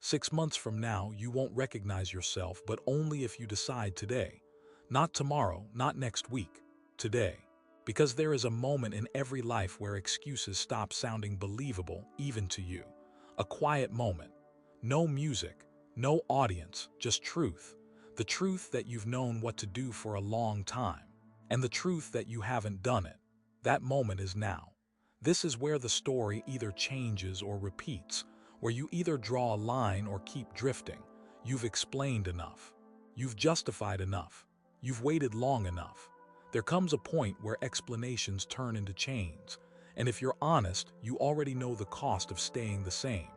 6 months from now, you won't recognize yourself, but only if you decide today. Not tomorrow, not next week, today. Because there is a moment in every life where excuses stop sounding believable, even to you. A quiet moment. No music, no audience, just truth. The truth that you've known what to do for a long time. And the truth that you haven't done it. That moment is now. This is where the story either changes or repeats, where you either draw a line or keep drifting. You've explained enough. You've justified enough. You've waited long enough. There comes a point where explanations turn into chains, and if you're honest, you already know the cost of staying the same.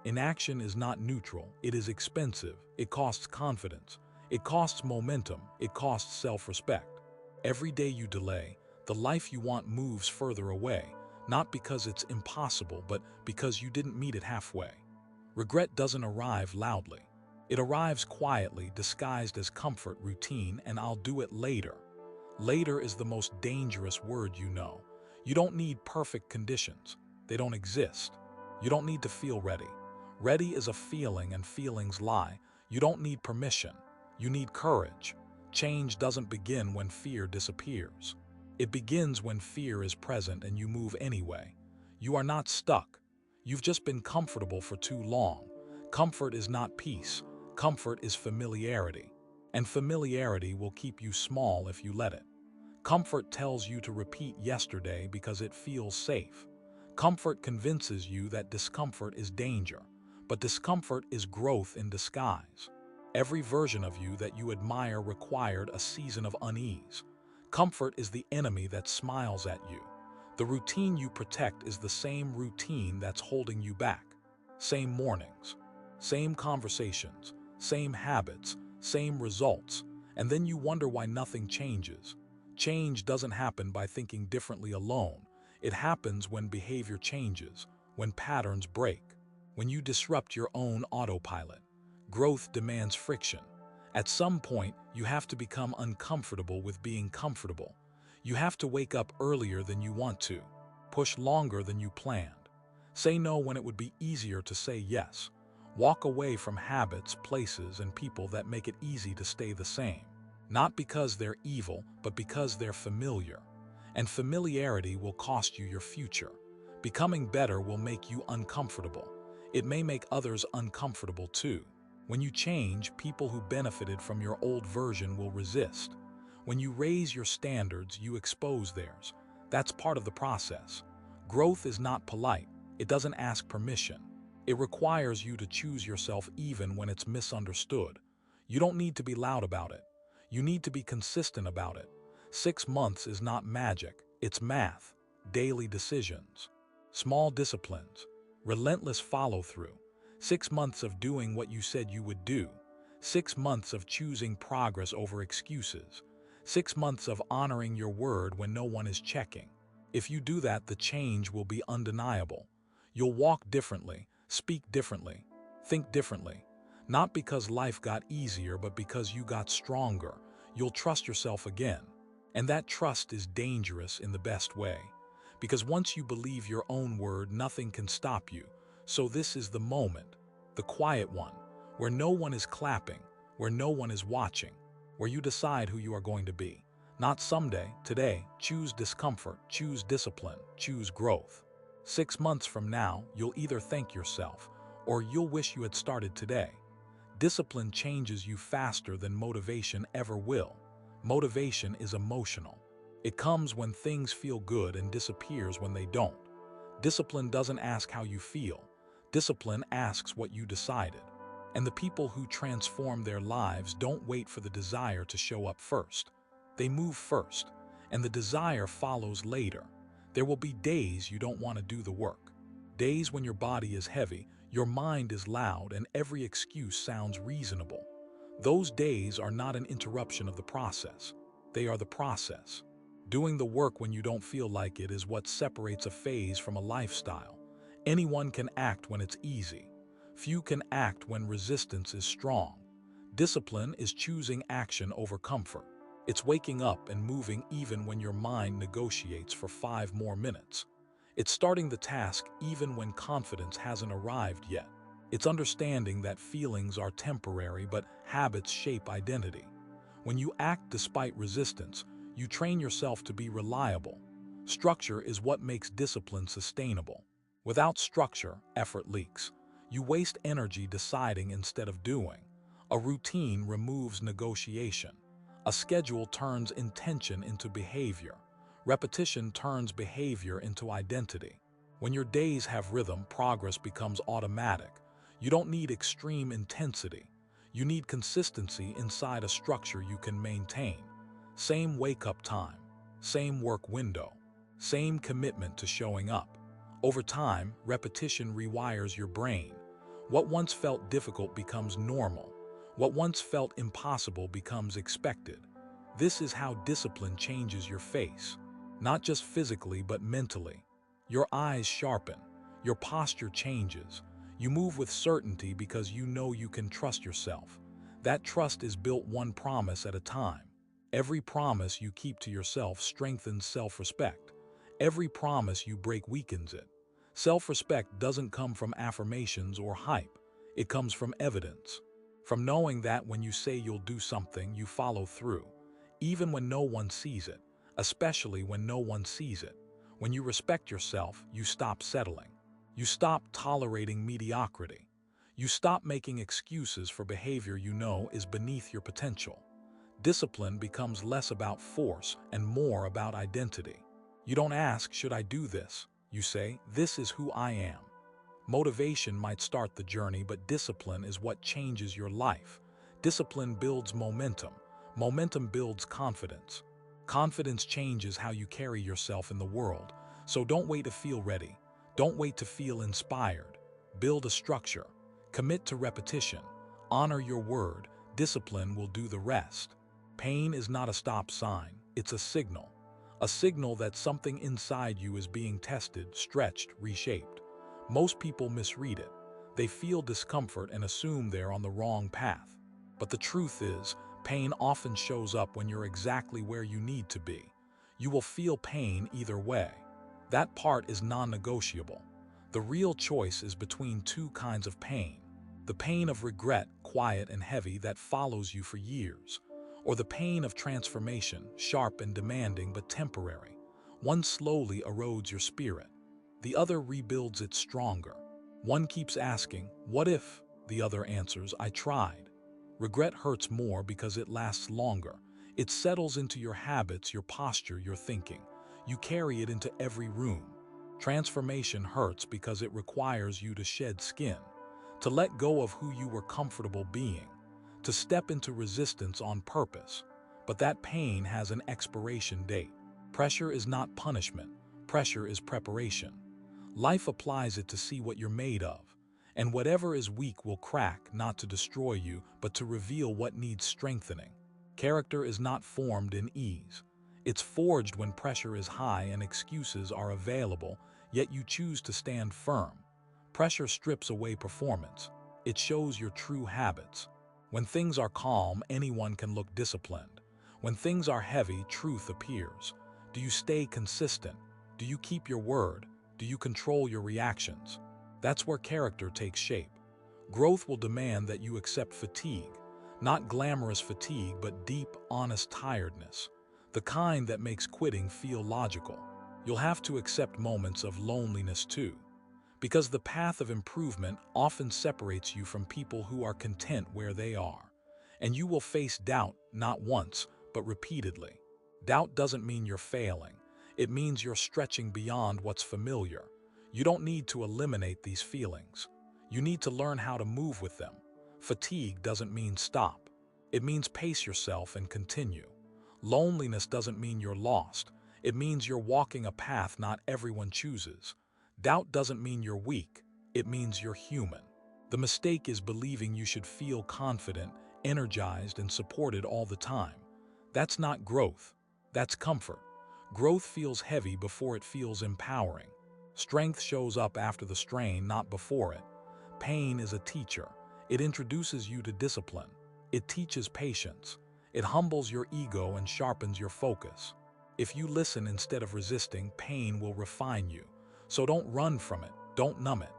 Inaction is not neutral, it is expensive, it costs confidence, it costs momentum, it costs self-respect. Every day you delay, the life you want moves further away, not because it's impossible, but because you didn't meet it halfway. Regret doesn't arrive loudly. It arrives quietly, disguised as comfort, routine, and I'll do it later. Later is the most dangerous word you know. You don't need perfect conditions. They don't exist. You don't need to feel ready. Ready is a feeling and feelings lie. You don't need permission. You need courage. Change doesn't begin when fear disappears. It begins when fear is present and you move anyway. You are not stuck. You've just been comfortable for too long. Comfort is not peace. Comfort is familiarity. And familiarity will keep you small if you let it. Comfort tells you to repeat yesterday because it feels safe. Comfort convinces you that discomfort is danger, but discomfort is growth in disguise. Every version of you that you admire required a season of unease. Comfort is the enemy that smiles at you. The routine you protect is the same routine that's holding you back. Same mornings, same conversations, same habits, same results, and then you wonder why nothing changes. Change doesn't happen by thinking differently alone. It happens when behavior changes, when patterns break, when you disrupt your own autopilot. Growth demands friction. At some point, you have to become uncomfortable with being comfortable. You have to wake up earlier than you want to, push longer than you planned, say no when it would be easier to say yes, walk away from habits, places, and people that make it easy to stay the same. Not because they're evil, but because they're familiar. And familiarity will cost you your future. Becoming better will make you uncomfortable. It may make others uncomfortable too. When you change, people who benefited from your old version will resist. When you raise your standards, you expose theirs. That's part of the process. Growth is not polite. It doesn't ask permission. It requires you to choose yourself even when it's misunderstood. You don't need to be loud about it. You need to be consistent about it. 6 months is not magic, it's math, daily decisions, small disciplines, relentless follow-through, 6 months of doing what you said you would do, 6 months of choosing progress over excuses, 6 months of honoring your word when no one is checking. If you do that, the change will be undeniable. You'll walk differently, speak differently, think differently. Not because life got easier, but because you got stronger. You'll trust yourself again. And that trust is dangerous in the best way. Because once you believe your own word, nothing can stop you. So this is the moment, the quiet one, where no one is clapping, where no one is watching, where you decide who you are going to be. Not someday, today. Choose discomfort, choose discipline, choose growth. 6 months from now, you'll either thank yourself, or you'll wish you had started today. Discipline changes you faster than motivation ever will. Motivation is emotional. It comes when things feel good and disappears when they don't. Discipline doesn't ask how you feel. Discipline asks what you decided. And the people who transform their lives don't wait for the desire to show up first. They move first, and the desire follows later. There will be days you don't want to do the work. Days when your body is heavy, your mind is loud, and every excuse sounds reasonable. Those days are not an interruption of the process. They are the process. Doing the work when you don't feel like it is what separates a phase from a lifestyle. Anyone can act when it's easy. Few can act when resistance is strong. Discipline is choosing action over comfort. It's waking up and moving even when your mind negotiates for 5 more minutes. It's starting the task even when confidence hasn't arrived yet. It's understanding that feelings are temporary, but habits shape identity. When you act despite resistance, you train yourself to be reliable. Structure is what makes discipline sustainable. Without structure, effort leaks. You waste energy deciding instead of doing. A routine removes negotiation. A schedule turns intention into behavior. Repetition turns behavior into identity. When your days have rhythm, progress becomes automatic. You don't need extreme intensity. You need consistency inside a structure you can maintain. Same wake-up time, same work window, same commitment to showing up. Over time, repetition rewires your brain. What once felt difficult becomes normal. What once felt impossible becomes expected. This is how discipline changes your face, not just physically but mentally. Your eyes sharpen, your posture changes. You move with certainty because you know you can trust yourself. That trust is built one promise at a time. Every promise you keep to yourself strengthens self-respect. Every promise you break weakens it. Self-respect doesn't come from affirmations or hype. It comes from evidence. From knowing that when you say you'll do something, you follow through. Even when no one sees it, especially when no one sees it. When you respect yourself, you stop settling. You stop tolerating mediocrity. You stop making excuses for behavior you know is beneath your potential. Discipline becomes less about force and more about identity. You don't ask, should I do this? You say, this is who I am. Motivation might start the journey, but discipline is what changes your life. Discipline builds momentum. Momentum builds confidence. Confidence changes how you carry yourself in the world. So don't wait to feel ready. Don't wait to feel inspired. Build a structure. Commit to repetition. Honor your word. Discipline will do the rest. Pain is not a stop sign. It's a signal. A signal that something inside you is being tested, stretched, reshaped. Most people misread it. They feel discomfort and assume they're on the wrong path. But the truth is, pain often shows up when you're exactly where you need to be. You will feel pain either way. That part is non-negotiable. The real choice is between two kinds of pain. The pain of regret, quiet and heavy, that follows you for years. Or the pain of transformation, sharp and demanding but temporary. One slowly erodes your spirit. The other rebuilds it stronger. One keeps asking, what if? The other answers, I tried. Regret hurts more because it lasts longer. It settles into your habits, your posture, your thinking. You carry it into every room. Transformation hurts because it requires you to shed skin, to let go of who you were comfortable being, to step into resistance on purpose. But that pain has an expiration date. Pressure is not punishment. Pressure is preparation. Life applies it to see what you're made of. And whatever is weak will crack, not to destroy you, but to reveal what needs strengthening. Character is not formed in ease. It's forged when pressure is high and excuses are available, yet you choose to stand firm. Pressure strips away performance. It shows your true habits. When things are calm, anyone can look disciplined. When things are heavy, truth appears. Do you stay consistent? Do you keep your word? Do you control your reactions? That's where character takes shape. Growth will demand that you accept fatigue, not glamorous fatigue, but deep, honest tiredness, the kind that makes quitting feel logical. You'll have to accept moments of loneliness too, because the path of improvement often separates you from people who are content where they are. And you will face doubt, not once, but repeatedly. Doubt doesn't mean you're failing. It means you're stretching beyond what's familiar. You don't need to eliminate these feelings. You need to learn how to move with them. Fatigue doesn't mean stop. It means pace yourself and continue. Loneliness doesn't mean you're lost. It means you're walking a path not everyone chooses. Doubt doesn't mean you're weak. It means you're human. The mistake is believing you should feel confident, energized, and supported all the time. That's not growth. That's comfort. Growth feels heavy before it feels empowering. Strength shows up after the strain, not before it. Pain is a teacher. It introduces you to discipline. It teaches patience. It humbles your ego and sharpens your focus. If you listen instead of resisting, pain will refine you. So don't run from it. Don't numb it.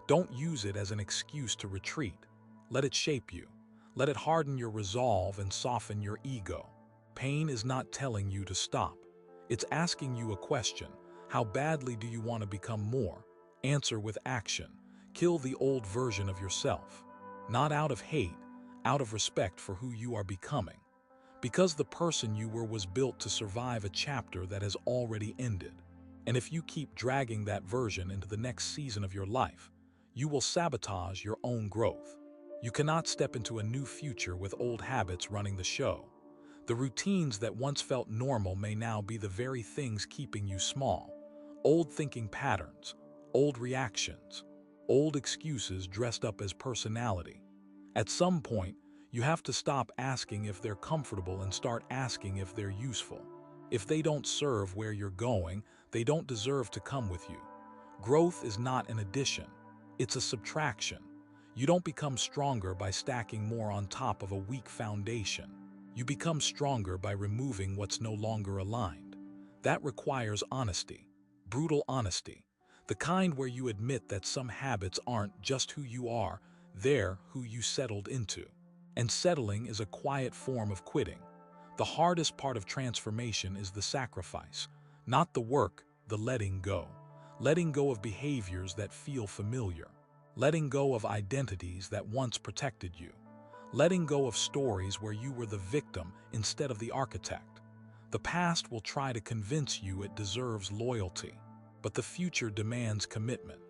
Don't use it as an excuse to retreat. Let it shape you. Let it harden your resolve and soften your ego. Pain is not telling you to stop. It's asking you a question. How badly do you want to become more? Answer with action. Kill the old version of yourself. Not out of hate, out of respect for who you are becoming. Because the person you were was built to survive a chapter that has already ended. And if you keep dragging that version into the next season of your life, you will sabotage your own growth. You cannot step into a new future with old habits running the show. The routines that once felt normal may now be the very things keeping you small. Old thinking patterns, old reactions, old excuses dressed up as personality. At some point, you have to stop asking if they're comfortable and start asking if they're useful. If they don't serve where you're going, they don't deserve to come with you. Growth is not an addition, it's a subtraction. You don't become stronger by stacking more on top of a weak foundation. You become stronger by removing what's no longer aligned. That requires honesty, brutal honesty, the kind where you admit that some habits aren't just who you are, they're who you settled into. And settling is a quiet form of quitting. The hardest part of transformation is the sacrifice, not the work, the letting go. Letting go of behaviors that feel familiar. Letting go of identities that once protected you. Letting go of stories where you were the victim instead of the architect. The past will try to convince you it deserves loyalty, but the future demands commitment.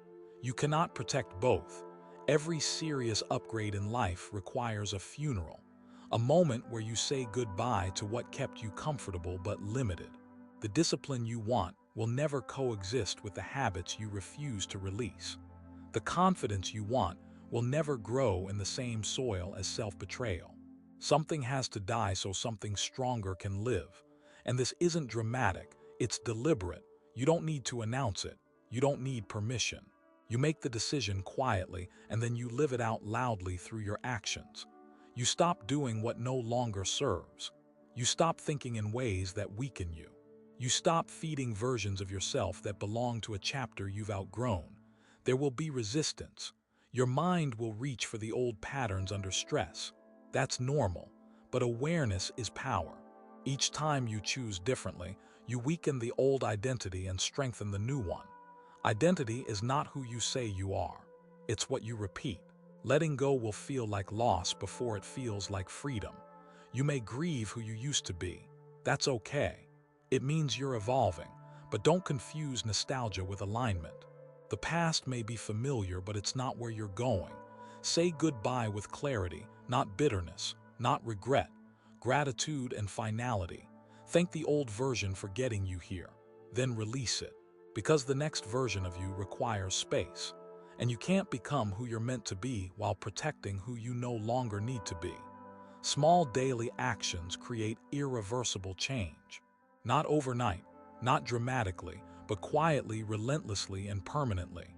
You cannot protect both. Every serious upgrade in life requires a funeral, a moment where you say goodbye to what kept you comfortable but limited. The discipline you want will never coexist with the habits you refuse to release. The confidence you want will never grow in the same soil as self-betrayal. Something has to die so something stronger can live. And this isn't dramatic, it's deliberate. You don't need to announce it. You don't need permission. You make the decision quietly, and then you live it out loudly through your actions. You stop doing what no longer serves. You stop thinking in ways that weaken you. You stop feeding versions of yourself that belong to a chapter you've outgrown. There will be resistance. Your mind will reach for the old patterns under stress. That's normal, but awareness is power. Each time you choose differently, you weaken the old identity and strengthen the new one. Identity is not who you say you are. It's what you repeat. Letting go will feel like loss before it feels like freedom. You may grieve who you used to be. That's okay. It means you're evolving, but don't confuse nostalgia with alignment. The past may be familiar, but it's not where you're going. Say goodbye with clarity, not bitterness, not regret, gratitude and finality. Thank the old version for getting you here, then release it. Because the next version of you requires space, and you can't become who you're meant to be while protecting who you no longer need to be. Small daily actions create irreversible change. Not overnight, not dramatically, but quietly, relentlessly, and permanently.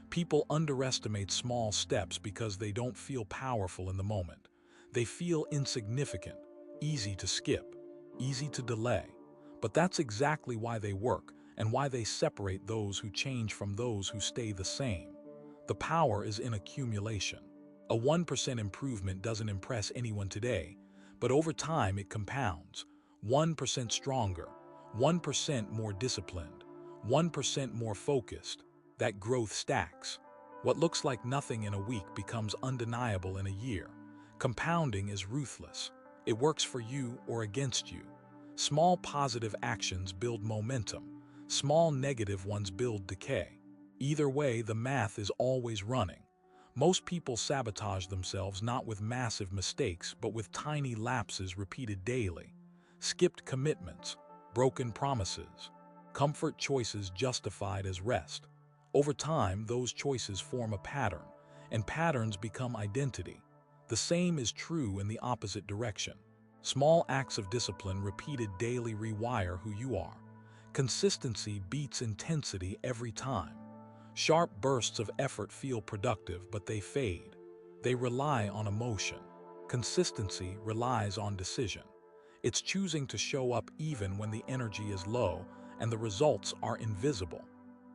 People underestimate small steps because they don't feel powerful in the moment. They feel insignificant, easy to skip, easy to delay. But that's exactly why they work and why they separate those who change from those who stay the same. The power is in accumulation. A 1% improvement doesn't impress anyone today, but over time it compounds. 1% stronger, 1% more disciplined, 1% more focused. That growth stacks. What looks like nothing in a week becomes undeniable in a year. Compounding is ruthless. It works for you or against you. Small positive actions build momentum. Small negative ones build decay. Either way, the math is always running. Most people sabotage themselves not with massive mistakes, but with tiny lapses repeated daily. Skipped commitments, broken promises, comfort choices justified as rest. Over time, those choices form a pattern, and patterns become identity. The same is true in the opposite direction. Small acts of discipline repeated daily rewire who you are. Consistency beats intensity every time. Sharp bursts of effort feel productive, but they fade. They rely on emotion. Consistency relies on decision. It's choosing to show up even when the energy is low and the results are invisible.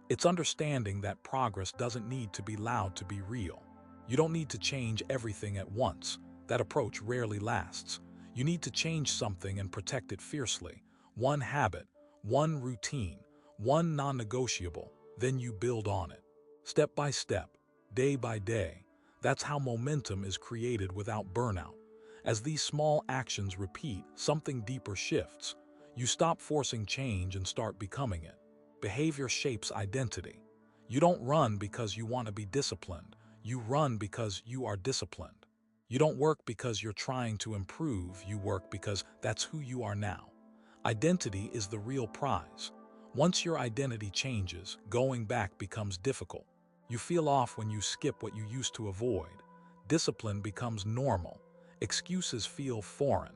It's understanding that progress doesn't need to be loud to be real. You don't need to change everything at once. That approach rarely lasts. You need to change something and protect it fiercely. One habit, one routine, one non-negotiable, then you build on it. Step by step, day by day. That's how momentum is created without burnout. As these small actions repeat, something deeper shifts. You stop forcing change and start becoming it. Behavior shapes identity. You don't run because you want to be disciplined. You run because you are disciplined. You don't work because you're trying to improve. You work because that's who you are now. Identity is the real prize. Once your identity changes, going back becomes difficult. You feel off when you skip what you used to avoid. Discipline becomes normal. Excuses feel foreign.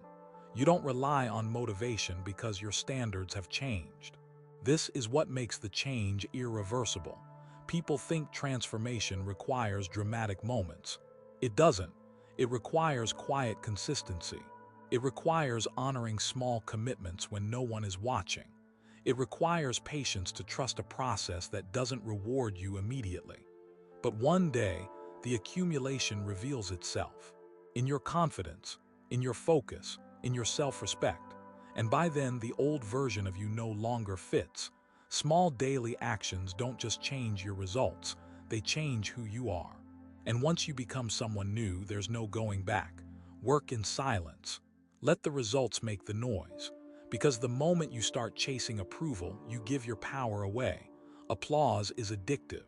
You don't rely on motivation because your standards have changed. This is what makes the change irreversible. People think transformation requires dramatic moments. It doesn't. It requires quiet consistency. It requires honoring small commitments when no one is watching. It requires patience to trust a process that doesn't reward you immediately. But one day, the accumulation reveals itself. In your confidence, in your focus, in your self-respect. And by then, the old version of you no longer fits. Small daily actions don't just change your results, they change who you are. And once you become someone new, there's no going back. Work in silence. Let the results make the noise. Because the moment you start chasing approval, you give your power away. Applause is addictive.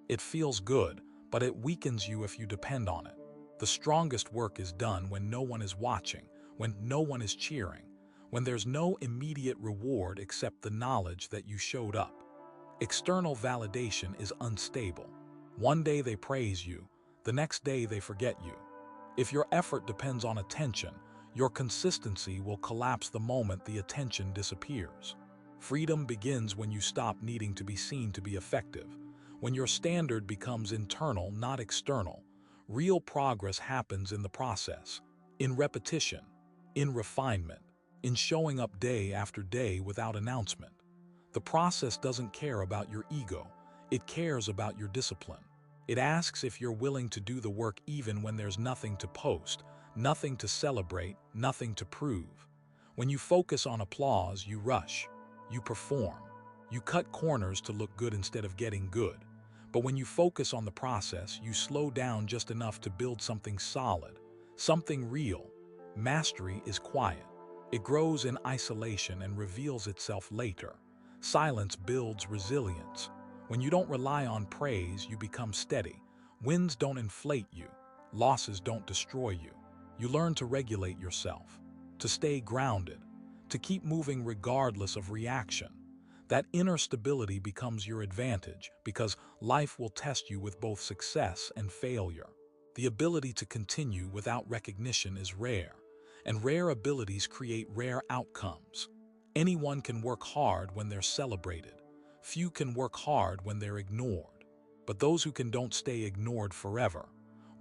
It feels good, but it weakens you if you depend on it. The strongest work is done when no one is watching, when no one is cheering, when there's no immediate reward except the knowledge that you showed up. External validation is unstable. One day they praise you, the next day they forget you. If your effort depends on attention, your consistency will collapse the moment the attention disappears. Freedom begins when you stop needing to be seen to be effective, when your standard becomes internal, not external. Real progress happens in the process, in repetition, in refinement, in showing up day after day without announcement. The process doesn't care about your ego, it cares about your discipline. It asks if you're willing to do the work even when there's nothing to post, nothing to celebrate, nothing to prove. When you focus on applause, you rush, you perform, you cut corners to look good instead of getting good. But when you focus on the process, you slow down just enough to build something solid, something real. Mastery is quiet. It grows in isolation and reveals itself later. Silence builds resilience. When you don't rely on praise, you become steady. Wins don't inflate you. Losses don't destroy you. You learn to regulate yourself, to stay grounded, to keep moving regardless of reaction. That inner stability becomes your advantage because life will test you with both success and failure. The ability to continue without recognition is rare, and rare abilities create rare outcomes. Anyone can work hard when they're celebrated. Few can work hard when they're ignored. But those who can don't stay ignored forever.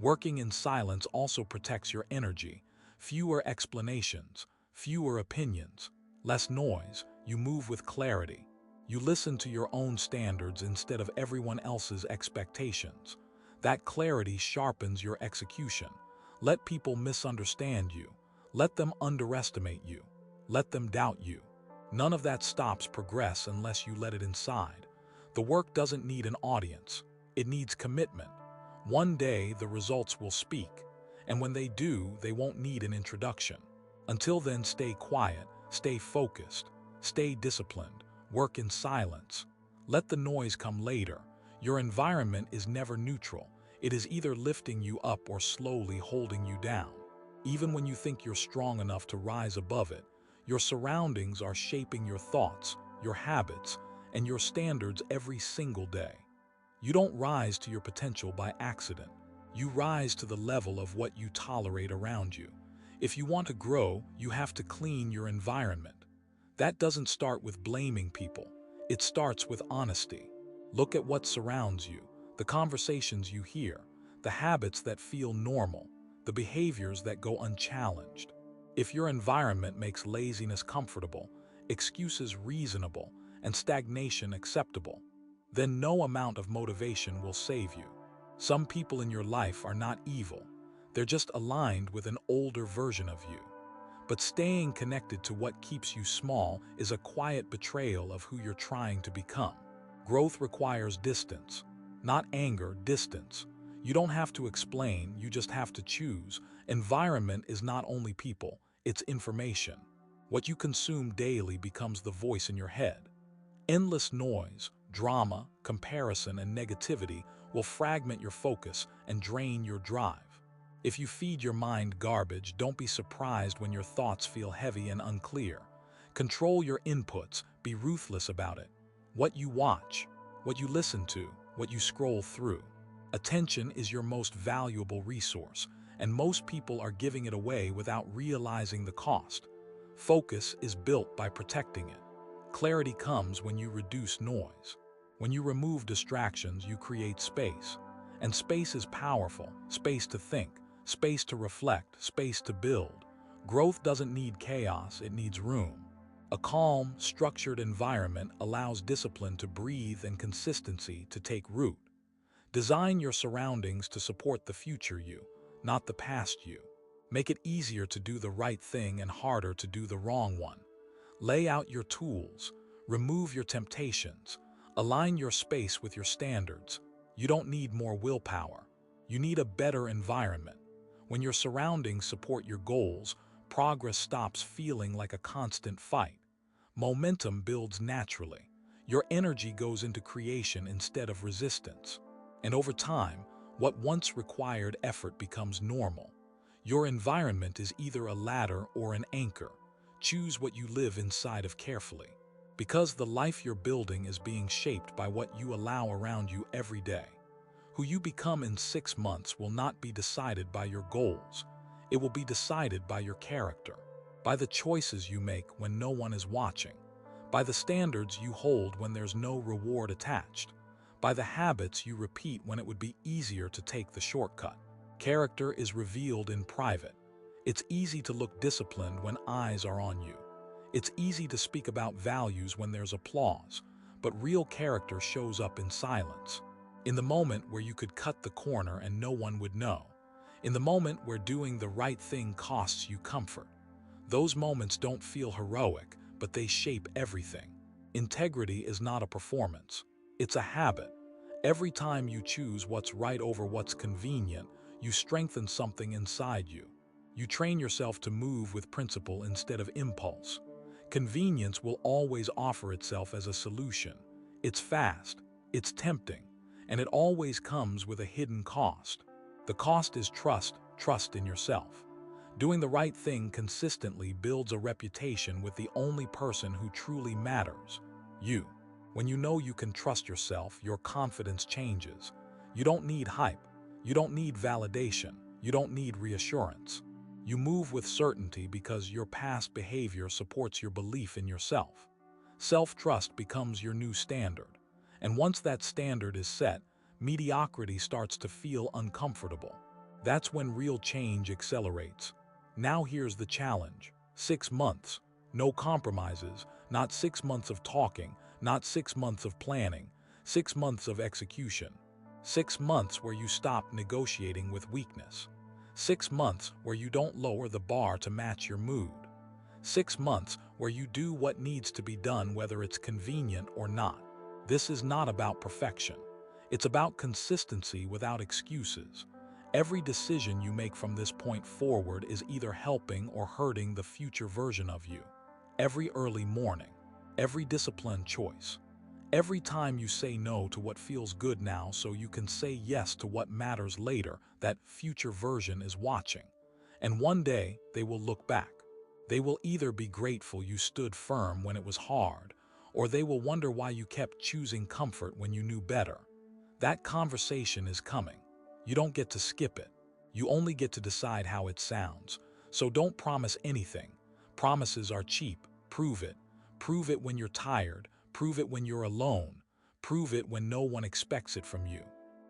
Working in silence also protects your energy. Fewer explanations, fewer opinions, less noise. You move with clarity. You listen to your own standards instead of everyone else's expectations. That clarity sharpens your execution. Let people misunderstand you. Let them underestimate you. Let them doubt you. None of that stops progress unless you let it inside. The work doesn't need an audience. It needs commitment. One day, the results will speak. And when they do, they won't need an introduction. Until then, stay quiet, stay focused, stay disciplined, work in silence. Let the noise come later. Your environment is never neutral. It is either lifting you up or slowly holding you down. Even when you think you're strong enough to rise above it, your surroundings are shaping your thoughts, your habits, and your standards every single day. You don't rise to your potential by accident. You rise to the level of what you tolerate around you. If you want to grow, you have to clean your environment. That doesn't start with blaming people. It starts with honesty. Look at what surrounds you, the conversations you hear, the habits that feel normal, the behaviors that go unchallenged. If your environment makes laziness comfortable, excuses reasonable, and stagnation acceptable, then no amount of motivation will save you. Some people in your life are not evil. They're just aligned with an older version of you. But staying connected to what keeps you small is a quiet betrayal of who you're trying to become. Growth requires distance, not anger, distance. You don't have to explain, you just have to choose. Environment is not only people, it's information. What you consume daily becomes the voice in your head. Endless noise, drama, comparison, and negativity will fragment your focus and drain your drive. If you feed your mind garbage, don't be surprised when your thoughts feel heavy and unclear. Control your inputs, be ruthless about it. What you watch, what you listen to, what you scroll through. Attention is your most valuable resource, and most people are giving it away without realizing the cost. Focus is built by protecting it. Clarity comes when you reduce noise. When you remove distractions, you create space. And space is powerful, space to think, space to reflect, space to build. Growth doesn't need chaos, it needs room. A calm, structured environment allows discipline to breathe and consistency to take root. Design your surroundings to support the future you, not the past you. Make it easier to do the right thing and harder to do the wrong one. Lay out your tools, remove your temptations, align your space with your standards. You don't need more willpower. You need a better environment. When your surroundings support your goals, progress stops feeling like a constant fight. Momentum builds naturally. Your energy goes into creation instead of resistance. And over time, what once required effort becomes normal. Your environment is either a ladder or an anchor. Choose what you live inside of carefully. Because the life you're building is being shaped by what you allow around you every day. Who you become in 6 months will not be decided by your goals. It will be decided by your character, by the choices you make when no one is watching, by the standards you hold when there's no reward attached, by the habits you repeat when it would be easier to take the shortcut. Character is revealed in private. It's easy to look disciplined when eyes are on you. It's easy to speak about values when there's applause, but real character shows up in silence. In the moment where you could cut the corner and no one would know. In the moment where doing the right thing costs you comfort. Those moments don't feel heroic, but they shape everything. Integrity is not a performance. It's a habit. Every time you choose what's right over what's convenient, you strengthen something inside you. You train yourself to move with principle instead of impulse. Convenience will always offer itself as a solution. It's fast, it's tempting, and it always comes with a hidden cost. The cost is trust in yourself. Doing the right thing consistently builds a reputation with the only person who truly matters, you. When you know you can trust yourself, your confidence changes. You don't need hype. You don't need validation. You don't need reassurance. You move with certainty because your past behavior supports your belief in yourself. Self-trust becomes your new standard. And once that standard is set, mediocrity starts to feel uncomfortable. That's when real change accelerates. Now here's the challenge. 6 months. No compromises. Not 6 months of talking. Not 6 months of planning. 6 months of execution. 6 months where you stop negotiating with weakness. 6 months where you don't lower the bar to match your mood. 6 months where you do what needs to be done whether it's convenient or not. This is not about perfection. It's about consistency without excuses. Every decision you make from this point forward is either helping or hurting the future version of you. Every early morning, every disciplined choice, every time you say no to what feels good now so you can say yes to what matters later, that future version is watching. And one day, they will look back. They will either be grateful you stood firm when it was hard, or they will wonder why you kept choosing comfort when you knew better. That conversation is coming. You don't get to skip it. You only get to decide how it sounds. So don't promise anything. Promises are cheap. Prove it. Prove it when you're tired. Prove it when you're alone. Prove it when no one expects it from you.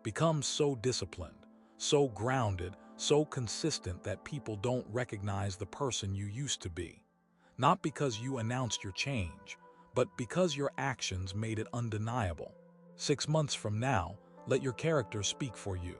Become so disciplined, so grounded, so consistent that people don't recognize the person you used to be. Not because you announced your change, but because your actions made it undeniable. 6 months from now, let your character speak for you.